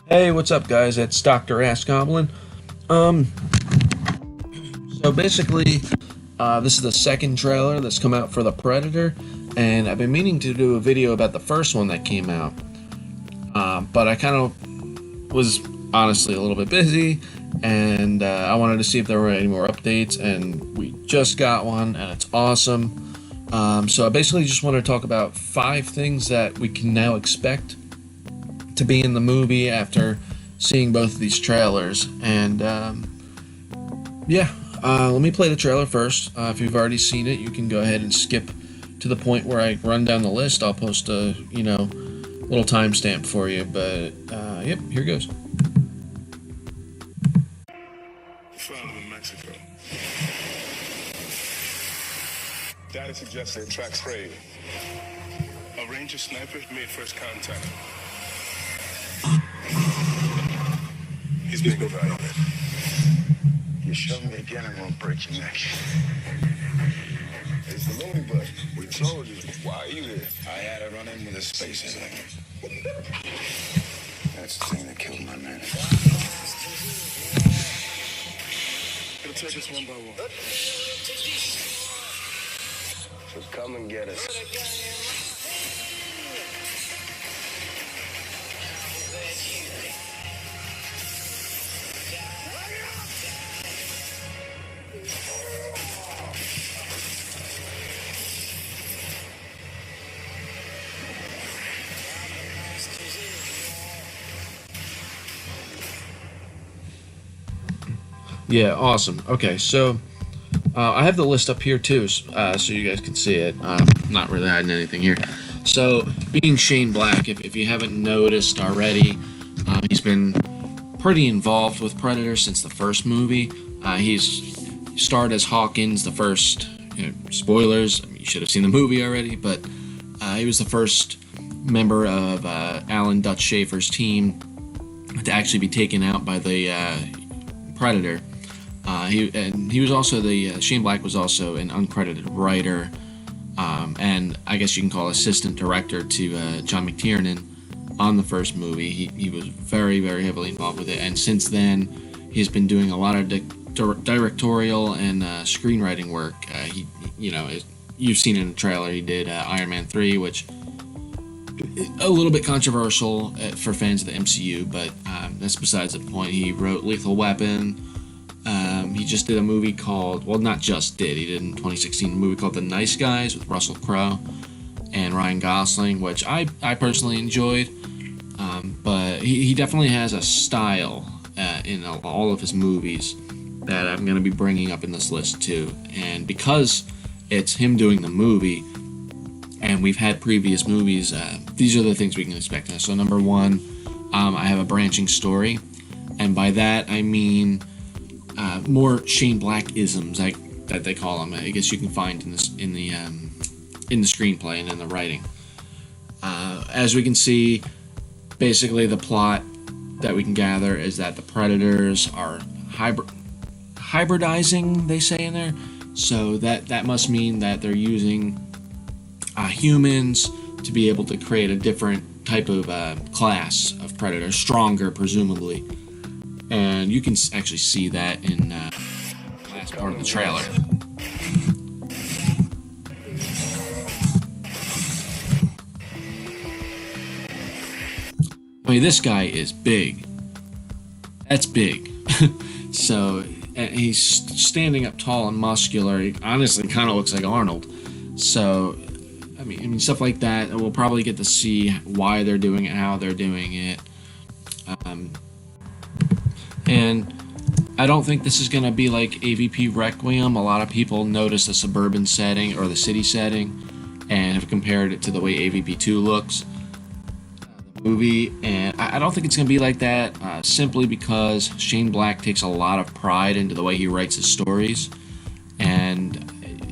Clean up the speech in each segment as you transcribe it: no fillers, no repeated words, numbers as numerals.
Hey, what's up, guys? It's Dr. Ass Goblin. Um, so basically, this is the second trailer that's come out for The Predator, and I've been meaning to do a video about the first one that came out, but I kind of was honestly a little bit busy, and I wanted to see if there were any more updates, and we just got one, and it's awesome. So I basically just want to talk about 5 things that we can now expect to be in the movie after seeing both of these trailers. And yeah, let me play the trailer first. If you've already seen it, you can go ahead and skip to the point where I run down the list. I'll post a little timestamp for you. But yep, here goes. Found in Mexico. Data suggests they track prey. A Ranger sniper made first contact. He's been evaluated. You shove me again, I'm gonna break your neck. It's the loading button. We told you. Why are you here? I had a run-in with a space alien. That's the thing that killed my man. It'll take us one by one. So come and get us. Yeah, awesome. Okay, so I have the list up here too, so you guys can see it. Not really hiding anything here. So, being Shane Black, if you haven't noticed already, he's been pretty involved with Predator since the first movie. He's starred as Hawkins, the first. Spoilers, I mean, you should have seen the movie already, but he was the first member of Alan Dutch Schaefer's team to actually be taken out by the Predator. He was also Shane Black was also an uncredited writer, and I guess you can call assistant director to John McTiernan on the first movie. He was very, very heavily involved with it, and since then he's been doing a lot of directorial and screenwriting work. You've seen in the trailer he did Iron Man 3, which a little bit controversial for fans of the MCU, but that's besides the point. He wrote Lethal Weapon. He just did a movie called, well, not just did, he did in 2016 a movie called The Nice Guys with Russell Crowe and Ryan Gosling, which I personally enjoyed. But he definitely has a style in all of his movies that I'm going to be bringing up in this list too. And because it's him doing the movie, and we've had previous movies, these are the things we can expect. So number one, I have a branching story, and by that I mean more Shane Black isms that they call them. I guess you can find in the screenplay and in the writing. As we can see, basically the plot that we can gather is that the Predators are hybridizing, they say in there. So that must mean that they're using humans to be able to create a different type of class of predator, stronger presumably, and you can actually see that in the last part of the trailer. I mean, this guy is big. That's big. So he's standing up tall and muscular. He honestly kind of looks like Arnold. So I mean, stuff like that. We'll probably get to see why they're doing it, how they're doing it. And I don't think this is going to be like AVP Requiem. A lot of people notice the suburban setting or the city setting and have compared it to the way AVP 2 looks. The movie, and I don't think it's going to be like that, simply because Shane Black takes a lot of pride into the way he writes his stories and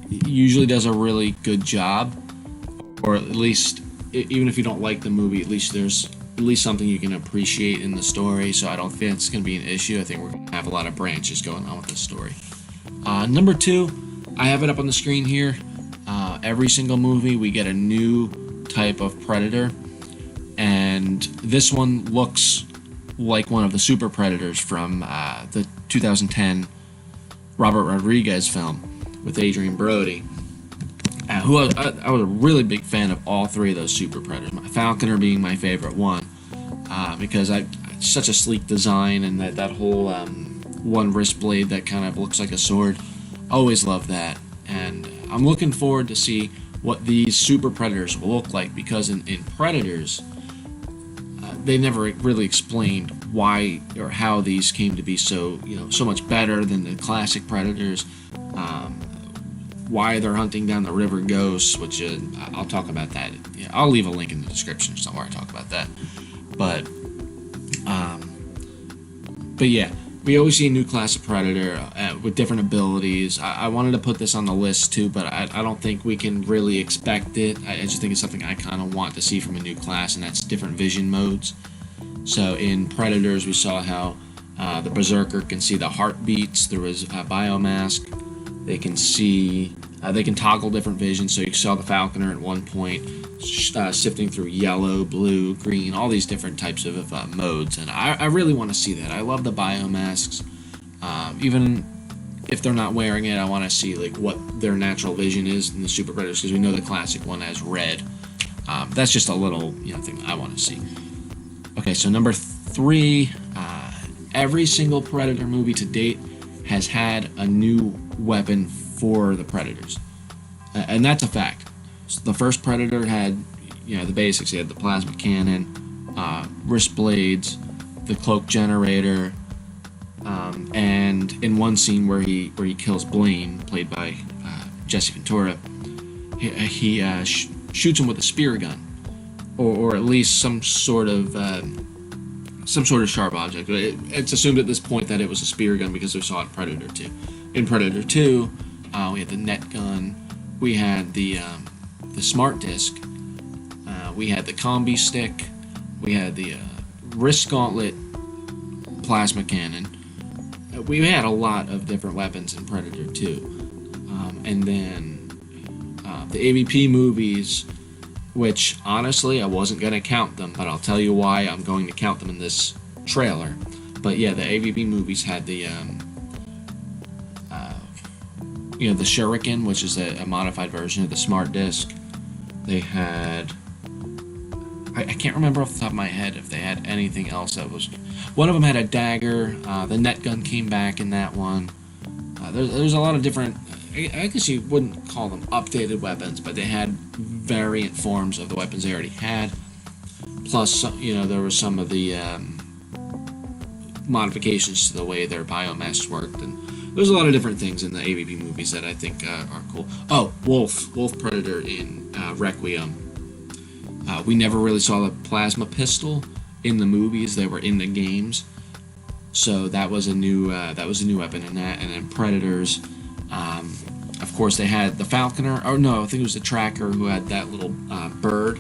usually does a really good job. Or at least, even if you don't like the movie, at least there's at least something you can appreciate in the story. So I don't think it's going to be an issue. I think we're going to have a lot of branches going on with this story. Number two, I have it up on the screen here. Every single movie, we get a new type of predator. And this one looks like one of the super predators from the 2010 Robert Rodriguez film with Adrian Brody, who I was a really big fan of all three of those super predators. Falconer being my favorite one, because such a sleek design, and that whole one wrist blade that kind of looks like a sword. Always loved that, and I'm looking forward to see what these super predators will look like, because in Predators, they never really explained why or how these came to be so much better than the classic Predators. Why they're hunting down the river ghosts, which I'll talk about that. Yeah, I'll leave a link in the description somewhere. I talk about that, but yeah, we always see a new class of Predator with different abilities. I wanted to put this on the list too, but I don't think we can really expect it. I just think it's something I kind of want to see from a new class, and that's different vision modes. So in Predators, we saw how the Berserker can see the heartbeats. There was a biomask. They can see, they can toggle different visions. So you saw the Falconer at one point sifting through yellow, blue, green, all these different types of modes. And I really want to see that. I love the biomasks. Even if they're not wearing it, I want to see like what their natural vision is in the Super Predators, because we know the classic one has red. That's just a little thing I want to see. Okay, so number 3, every single Predator movie to date has had a new weapon for the Predators, and that's a fact. So the first Predator had the basics. He had the plasma cannon, wrist blades, the cloak generator, and in one scene where he kills Blaine, played by Jesse Ventura, he shoots him with a spear gun, or at least some sort of sharp object. It's assumed at this point that it was a spear gun because we saw it in Predator 2. In Predator 2, we had the net gun, we had the smart disc, we had the combi stick, we had the wrist gauntlet, plasma cannon. We had a lot of different weapons in Predator 2. And then the AVP movies, which honestly I wasn't going to count them, but I'll tell you why I'm going to count them in this trailer. But yeah, the AVP movies had the the Shuriken, which is a modified version of the smart disc. They had, I can't remember off the top of my head if they had anything else that was. One of them had a dagger. The net gun came back in that one. There's a lot of different. I guess you wouldn't call them updated weapons, but they had variant forms of the weapons they already had. Plus, there was some of the modifications to the way their biomass worked, and there's a lot of different things in the AVP movies that I think are cool. Oh, Wolf Predator in Requiem. We never really saw the plasma pistol in the movies; they were in the games, so that was a new weapon in that. And then Predators. Of course, they had the Falconer, or no, I think it was the Tracker, who had that little bird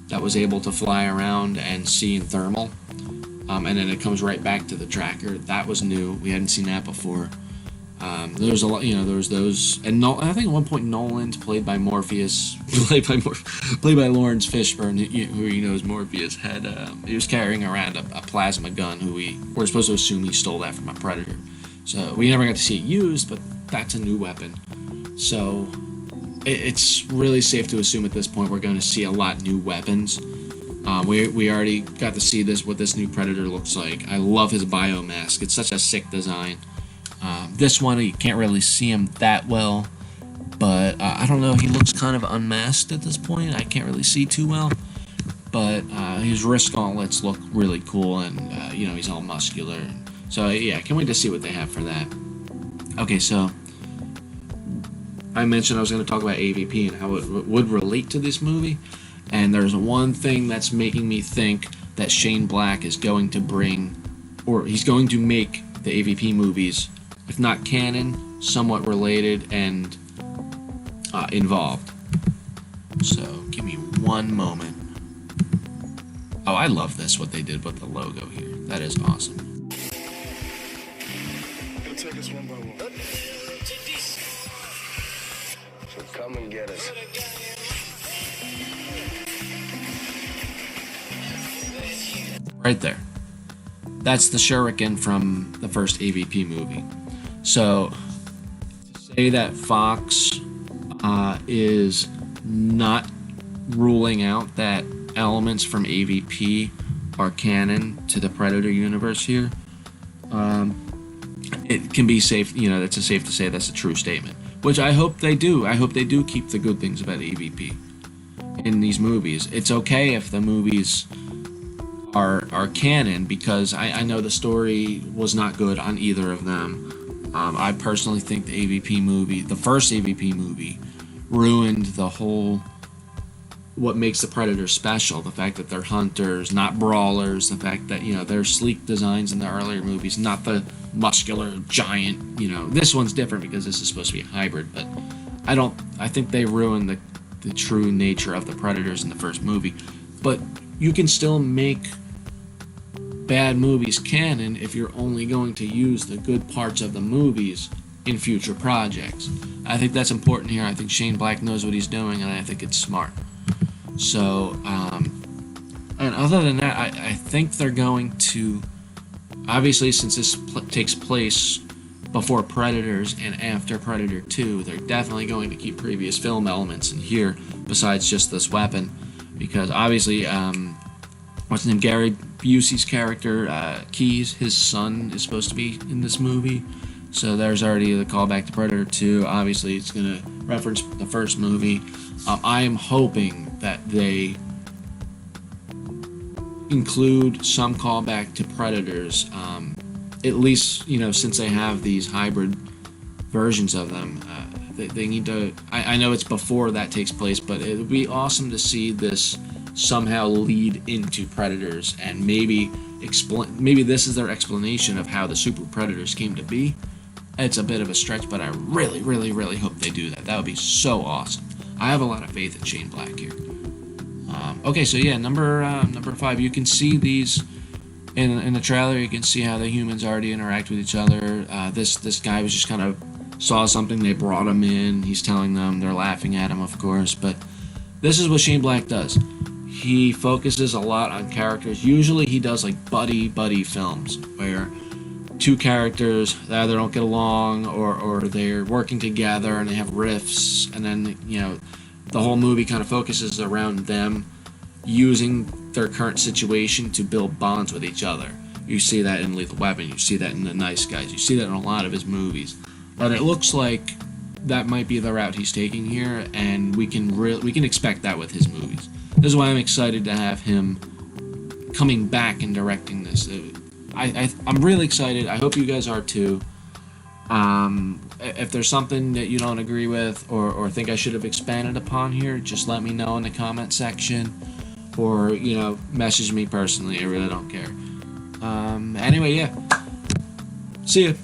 that was able to fly around and see in thermal. And then it comes right back to the Tracker. That was new. We hadn't seen that before. There was a lot, there was those, and I think at one point Nolan's played by Morpheus, played by Laurence Fishburne, who as Morpheus, had he was carrying around a plasma gun. Who we're supposed to assume he stole that from a Predator. So we never got to see it used, but that's a new weapon. So it's really safe to assume at this point we're going to see a lot new weapons. We already got to see what this new Predator looks like. I love his biomask. It's such a sick design. This one, you can't really see him that well, but I don't know. He looks kind of unmasked at this point. I can't really see too well, but his wrist gauntlets look really cool, and he's all muscular. So yeah, I can't wait to see what they have for that. Okay, so I mentioned I was going to talk about AVP and how it would relate to this movie, and there's one thing that's making me think that Shane Black is going to bring, or he's going to make the AVP movies, if not canon, somewhat related and involved. So give me one moment. Oh, I love this, what they did with the logo here. That is awesome. He'll take us one by one. So come and get us. Right there. That's the shuriken from the first AVP movie. So to say that Fox is not ruling out that elements from AVP are canon to the Predator universe here, it can be safe. It's safe to say that's a true statement. Which I hope they do. I hope they do keep the good things about AVP in these movies. It's okay if the movies are canon, because I know the story was not good on either of them. I personally think the first AVP movie, ruined the whole what makes the Predators special. The fact that they're hunters, not brawlers. The fact that they're sleek designs in the earlier movies, not the muscular giant. This one's different because this is supposed to be a hybrid. But I think they ruined the true nature of the Predators in the first movie. But you can still make bad movies canon if you're only going to use the good parts of the movies in future projects. I think that's important here. I think Shane Black knows what he's doing, and I think it's smart. So, and other than that, I think they're going to, obviously, since this takes place before Predators and after Predator 2, they're definitely going to keep previous film elements in here besides just this weapon, because obviously, what's his name, Gary Busey's character, Keyes, his son, is supposed to be in this movie. So there's already the callback to Predator 2. Obviously, it's going to reference the first movie. I am hoping that they include some callback to Predators, at least, since they have these hybrid versions of them. They need to... I know it's before that takes place, but it would be awesome to see this somehow lead into Predators, and maybe this is their explanation of how the Super Predators came to be. It's a bit of a stretch, but I really, really, really hope they do that. That would be so awesome. I have a lot of faith in Shane Black here. Okay, so yeah, number 5. You can see these in the trailer. You can see how the humans already interact with each other. This guy was just kind of saw something. They brought him in. He's telling them. They're laughing at him, of course. But this is what Shane Black does. He focuses a lot on characters. Usually, he does like buddy films where two characters that either don't get along or they're working together and they have riffs, and then the whole movie kind of focuses around them using their current situation to build bonds with each other. You see that in Lethal Weapon, you see that in The Nice Guys, you see that in a lot of his movies. But it looks like that might be the route he's taking here, and we can expect that with his movies. This is why I'm excited to have him coming back and directing this. I'm really excited. I hope you guys are too. If there's something that you don't agree with or think I should have expanded upon here, just let me know in the comment section, or message me personally. I really don't care. Anyway, yeah. See ya.